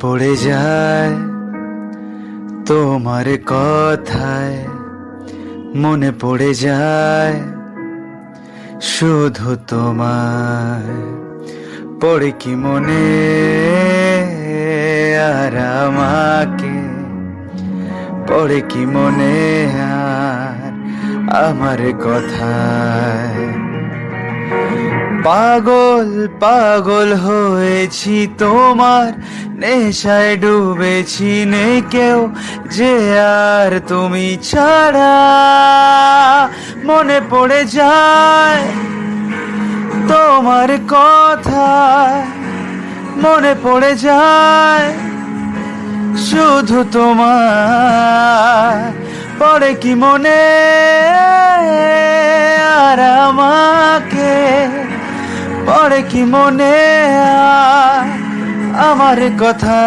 পড়ে যায় তোমার কথায়, মনে পড়ে যায় শুধু তোমায়। পড়ে কি মনে আর আমাকে, পড়ে কি মনে আর আমার কথায়। পাগল পাগল হয়েছি তোমার নেশায় ডুবেছি, নেই কেউ যে আর তুমি ছাড়া। মনে পড়ে যায় তোমার কথা, মনে পড়ে যায় শুধু তোমার। পড়ে কি মনে আর আমাকে, পড়ে কি মনে আর আমার কথা।